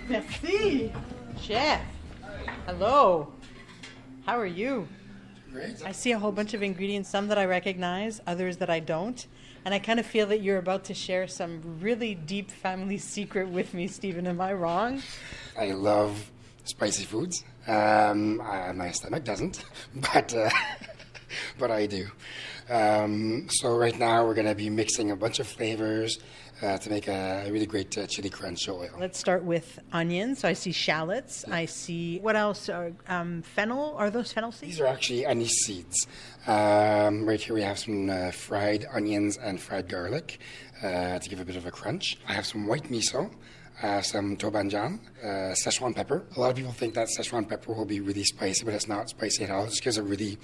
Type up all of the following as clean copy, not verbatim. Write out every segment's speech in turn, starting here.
Merci. Chef. Hello. How are you? Great. I see a whole bunch of ingredients, some that I recognize, others that I don't. And I kind of feel that you're about to share some really deep family secret with me, Steven. Am I wrong? I love spicy foods. My stomach doesn't, but I do. So right now we're going to be mixing a bunch of flavors to make a really great chili crunch oil. Let's start with onions. So I see shallots. Yeah. I see, what else? Fennel. Are those fennel seeds? These are actually anise seeds. Right here we have some fried onions and fried garlic to give a bit of a crunch. I have some white miso. Some tobanjan, Szechuan pepper. A lot of people think that Szechuan pepper will be really spicy, but it's not spicy at all. It just gives a really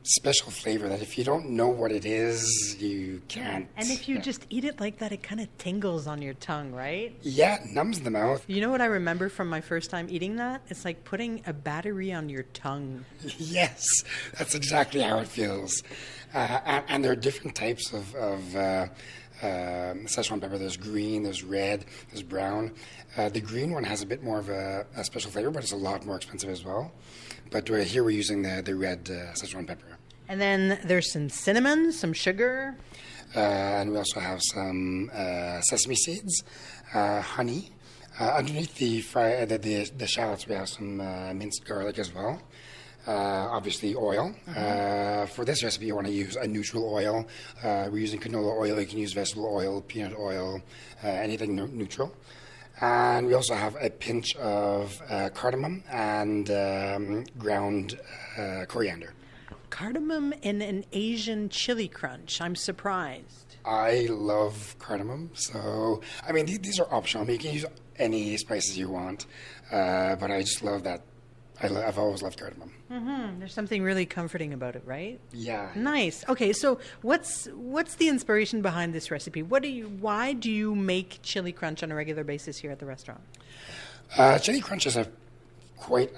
special flavor that if you don't know what it is, you can't. And if you just eat it like that, it kind of tingles on your tongue, right? Yeah, it numbs the mouth. You know what I remember from my first time eating that? It's like putting a battery on your tongue. Yes, that's exactly how it feels. And there are different types of Szechuan pepper. There's green, there's red, there's brown. The green one has a bit more of a special flavor, but it's a lot more expensive as well. But here we're using the red Szechuan pepper. And then there's some cinnamon, some sugar. And we also have some sesame seeds, honey. Underneath the shallots, we have some minced garlic as well. Obviously oil. For this recipe, you want to use a neutral oil. We're using canola oil. You can use vegetable oil, peanut oil, anything neutral. And we also have a pinch of cardamom and ground coriander. Cardamom in an Asian chili crunch. I'm surprised. I love cardamom. So, I mean, these are optional. I mean, you can use any spices you want. But I just love that. I've always loved cardamom. Mm-hmm. There's something really comforting about it, right? Yeah. Nice. Okay, so what's the inspiration behind this recipe? Why do you make chili crunch on a regular basis here at the restaurant? Chili crunch is a quite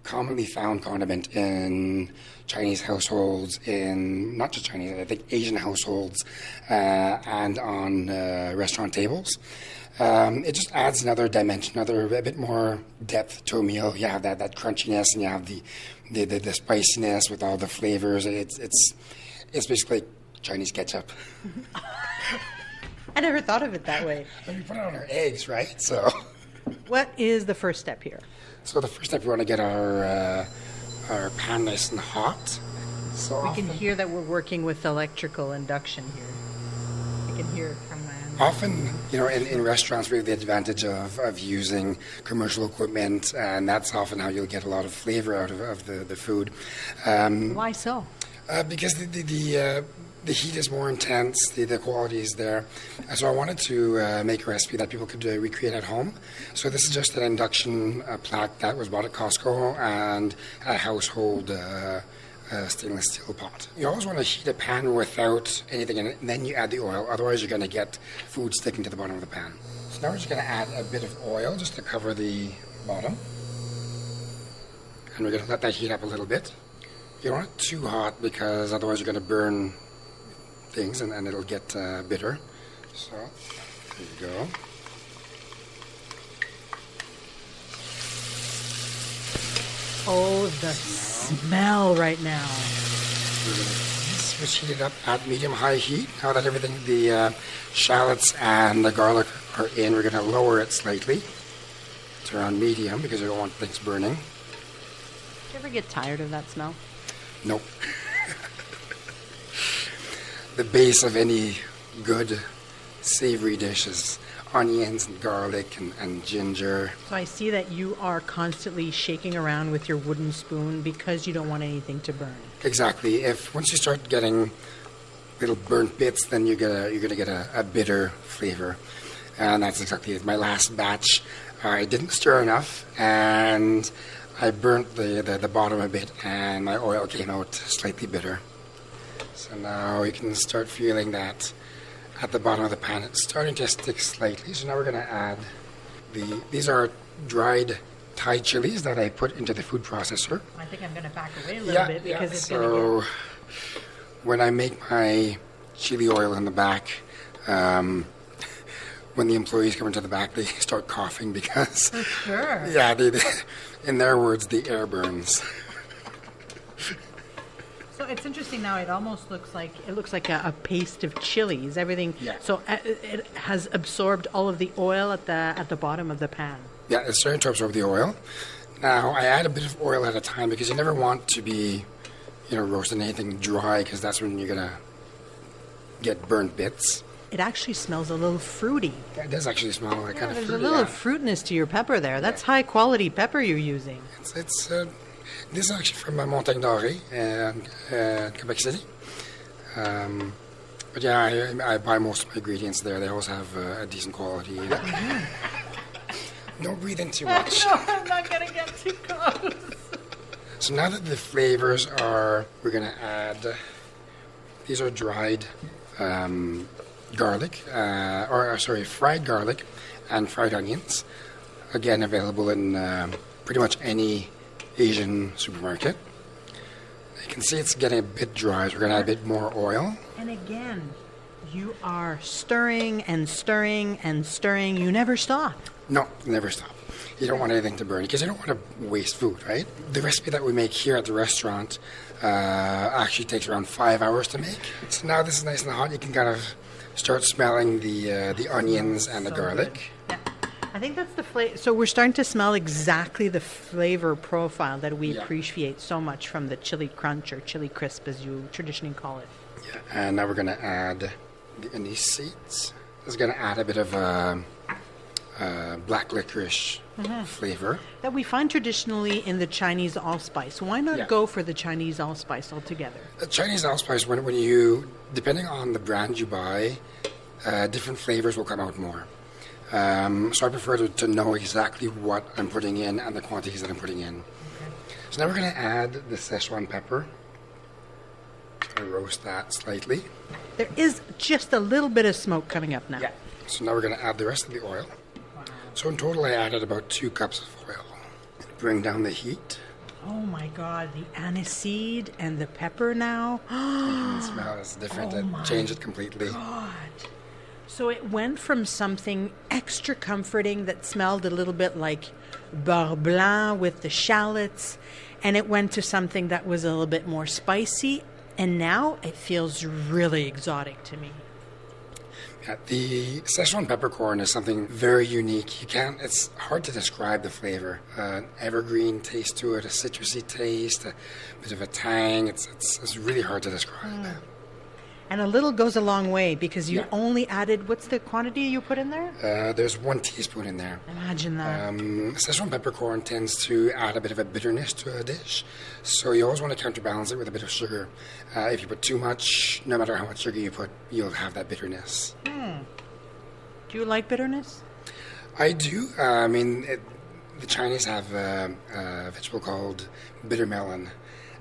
commonly found condiment in Chinese households, in not just Chinese, I think Asian households, and on restaurant tables. It just adds another dimension, a bit more depth to a meal. You have that crunchiness, and you have the spiciness with all the flavors. It's basically Chinese ketchup. I never thought of it that way. But we put it on our eggs, right? So. What is the first step here? So the first step, we want to get our pan nice and hot. So we can hear that we're working with electrical induction here. I can hear it from my end. Often, in restaurants, we have the advantage of using commercial equipment, and that's often how you'll get a lot of flavor out of the food. Why so? Because the heat is more intense, the quality is there. So I wanted to make a recipe that people could recreate at home. So this is just an induction plaque that was bought at Costco and a household stainless steel pot. You always want to heat a pan without anything in it, and then you add the oil. Otherwise, you're going to get food sticking to the bottom of the pan. So now we're just going to add a bit of oil just to cover the bottom. And we're going to let that heat up a little bit. You don't want it too hot because otherwise you're going to burn things and it'll get bitter. So there you go. Oh, the smell right now. We're going to heat it up at medium-high heat. Now that everything, the shallots and the garlic are in, we're going to lower it slightly to around medium because we don't want things burning. Do you ever get tired of that smell? Nope. The base of any good savory dish is onions and garlic and ginger. So I see that you are constantly shaking around with your wooden spoon because you don't want anything to burn. Exactly. Once you start getting little burnt bits, then you're gonna get a bitter flavor, and that's exactly it. My last batch, I didn't stir enough, and I burnt the bottom a bit, and my oil came out slightly bitter. So now you can start feeling that at the bottom of the pan it's starting to stick slightly. So now we're going to add these are dried Thai chilies that I put into the food processor. I think I'm going to back away a little bit because it's going to get... When I make my chili oil in the back, when the employees come into the back, they start coughing because, For sure. yeah, they, in their words, the air burns. So it's interesting now. It almost looks like a paste of chilies. Everything. Yeah. So it has absorbed all of the oil at the bottom of the pan. Yeah, it's starting to absorb the oil. Now, I add a bit of oil at a time because you never want to be, roasting anything dry because that's when you're going to get burnt bits. It actually smells a little fruity. Yeah, it does actually smell like kind of There's fruity. a little fruitness to your pepper there. That's high quality pepper you're using. This is actually from Montagne Dorée in Quebec City. But yeah, I buy most of my ingredients there. They always have a decent quality. Don't breathe in too much. No, I'm not going to get too close. So now that the flavors we're going to add, these are dried garlic, fried garlic and fried onions. Again, available in pretty much any Asian supermarket. You can see it's getting a bit dry, so we're going to add a bit more oil. And again, you are stirring and stirring and stirring. You never stop. No, never stop. You don't want anything to burn because you don't want to waste food, right? The recipe that we make here at the restaurant actually takes around 5 hours to make. So now this is nice and hot. You can kind of start smelling the onions and the garlic. Yeah. I think that's the flavor. So we're starting to smell exactly the flavor profile that we appreciate so much from the chili crunch or chili crisp, as you traditionally call it. Yeah, and now we're going to add the anise seeds. This is going to add a bit of black licorice flavor That we find traditionally in the Chinese allspice. Why not go for the Chinese allspice altogether? The Chinese allspice, when you, depending on the brand you buy, different flavors will come out more. So I prefer to know exactly what I'm putting in and the quantities that I'm putting in. Okay. So now we're going to add the Szechuan pepper. I roast that slightly. There is just a little bit of smoke coming up now. Yeah. So now we're going to add the rest of the oil. Wow. So in total I added about 2 cups of oil. Bring down the heat. Oh my God, the aniseed and the pepper now. You can smell it's different. It changed it completely. God. So it went from something extra comforting that smelled a little bit like beurre blanc with the shallots, and it went to something that was a little bit more spicy, and now it feels really exotic to me. Yeah, the Szechuan peppercorn is something very unique. It's hard to describe the flavor. Evergreen taste to it, a citrusy taste, a bit of a tang. It's really hard to describe. And a little goes a long way because you only added, what's the quantity you put in there? There's 1 teaspoon in there. Imagine that. Szechuan peppercorn tends to add a bit of a bitterness to a dish, so you always want to counterbalance it with a bit of sugar. If you put too much, no matter how much sugar you put, you'll have that bitterness. Do you like bitterness? I do. The Chinese have a vegetable called bitter melon,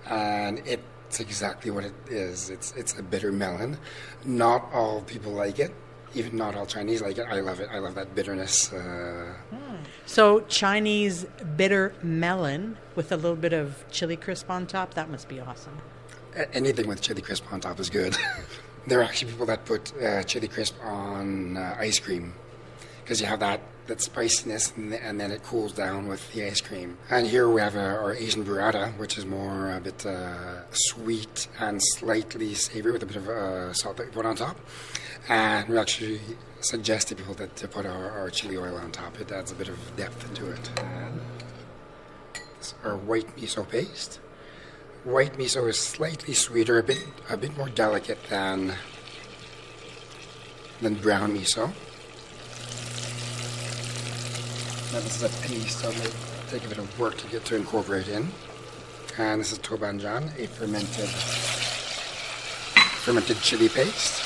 and it's exactly what it is. It's a bitter melon. Not all people like it. Even not all Chinese like it. I love it. I love that bitterness. So Chinese bitter melon with a little bit of chili crisp on top, that must be awesome. Anything with chili crisp on top is good. There are actually people that put chili crisp on ice cream because you have that spiciness and then it cools down with the ice cream. And here we have our Asian burrata, which is more a bit sweet and slightly savory with a bit of salt that we put on top. And we actually suggest to people to put our chili oil on top. It adds a bit of depth to it. And this is our white miso paste. White miso is slightly sweeter, a bit more delicate than brown miso. Now this is a paste, so it may take a bit of work to incorporate in. And this is tobanjan, a fermented chili paste.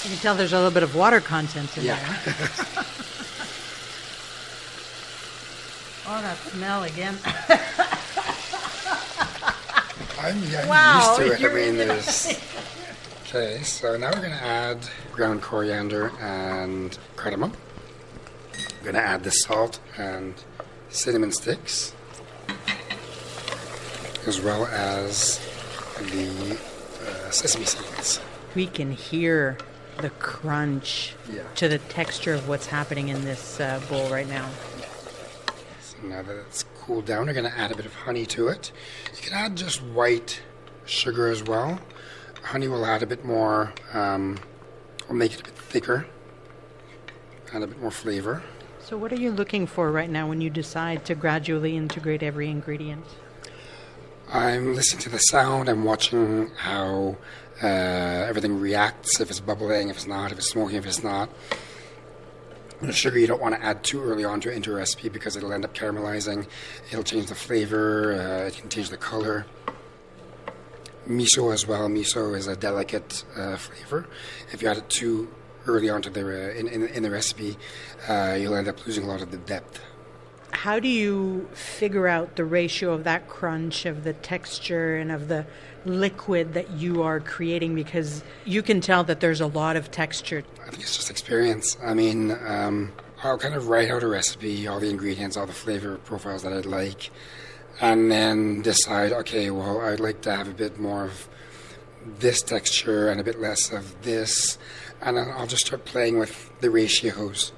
You can tell there's a little bit of water content in there. Oh, that smell again. I'm used to it. Okay, so now we're going to add ground coriander and cardamom. We're going to add the salt and cinnamon sticks. as well as the sesame seeds. We can hear the crunch to the texture of what's happening in this bowl right now. So now that it's cooled down, we're going to add a bit of honey to it. You can add just white sugar as well. Honey will add a bit more, will make it a bit thicker, add a bit more flavor. So what are you looking for right now when you decide to gradually integrate every ingredient? I'm listening to the sound. I'm watching how everything reacts, if it's bubbling, if it's not, if it's smoking, if it's not. The sugar you don't want to add too early on into a recipe because it'll end up caramelizing. It'll change the flavor. It can change the color. Miso as well. Miso is a delicate flavor. If you add it too early on to in the recipe, you'll end up losing a lot of the depth. How do you figure out the ratio of that crunch, of the texture, and of the liquid that you are creating? Because you can tell that there's a lot of texture. I think it's just experience. I mean, I'll kind of write out a recipe, all the ingredients, all the flavor profiles that I'd like, and then decide, okay, well, I'd like to have a bit more of this texture and a bit less of this, and then I'll just start playing with the ratios.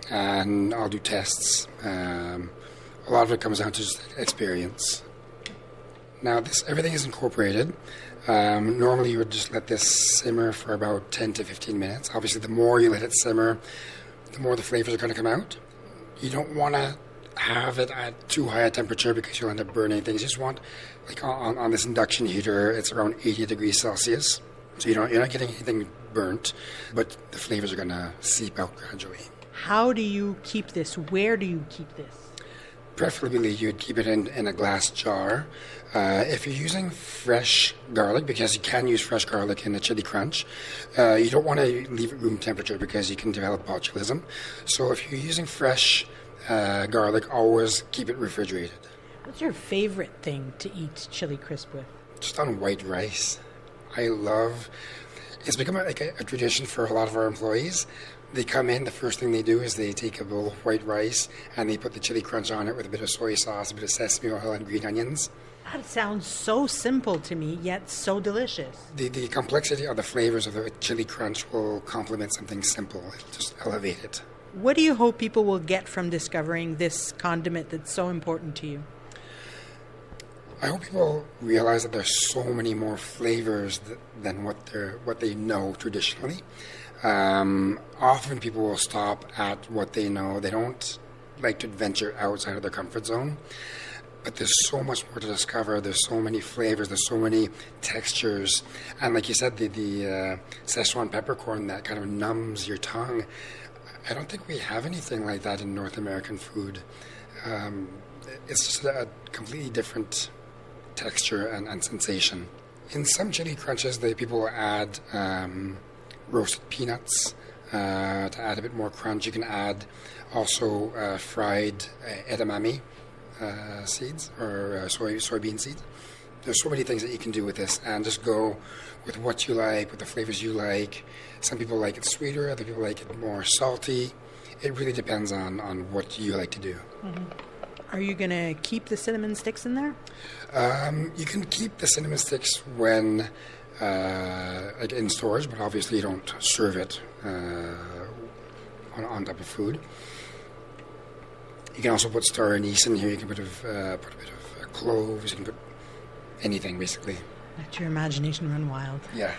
And I'll do tests. A lot of it comes down to just experience. Now, everything is incorporated. Normally, you would just let this simmer for about 10 to 15 minutes. Obviously, the more you let it simmer, the more the flavors are going to come out. You don't want to have it at too high a temperature because you'll end up burning things. You just want, like on this induction heater, it's around 80 degrees Celsius. So you're not getting anything burnt, but the flavors are going to seep out gradually. How do you keep this? Where do you keep this? Preferably, you'd keep it in a glass jar. If you're using fresh garlic, because you can use fresh garlic in a chili crunch, you don't want to leave it room temperature because you can develop botulism. So if you're using fresh garlic, always keep it refrigerated. What's your favorite thing to eat chili crisp with? Just on white rice. It's become a tradition for a lot of our employees. They come in, the first thing they do is they take a bowl of white rice and they put the chili crunch on it with a bit of soy sauce, a bit of sesame oil, and green onions. That sounds so simple to me, yet so delicious. The complexity of the flavors of the chili crunch will complement something simple. It'll just elevate it. What do you hope people will get from discovering this condiment that's so important to you? I hope people realize that there's so many more flavors than what they know traditionally. Often people will stop at what they know. They don't like to venture outside of their comfort zone. But there's so much more to discover. There's so many flavors. There's so many textures. And like you said, the Szechuan peppercorn that kind of numbs your tongue. I don't think we have anything like that in North American food. It's just a completely different texture and sensation. In some chili crunches, people will add roasted peanuts to add a bit more crunch. You can add also fried edamame seeds or soybean seeds. There's so many things that you can do with this, and just go with what you like, with the flavors you like. Some people like it sweeter, other people like it more salty. It really depends on what you like to do. Mm-hmm. Are you going to keep the cinnamon sticks in there? You can keep the cinnamon sticks when in storage, but obviously you don't serve it on top of food. You can also put star anise in here. You can put a bit of cloves. You can put anything, basically. Let your imagination run wild. Yeah.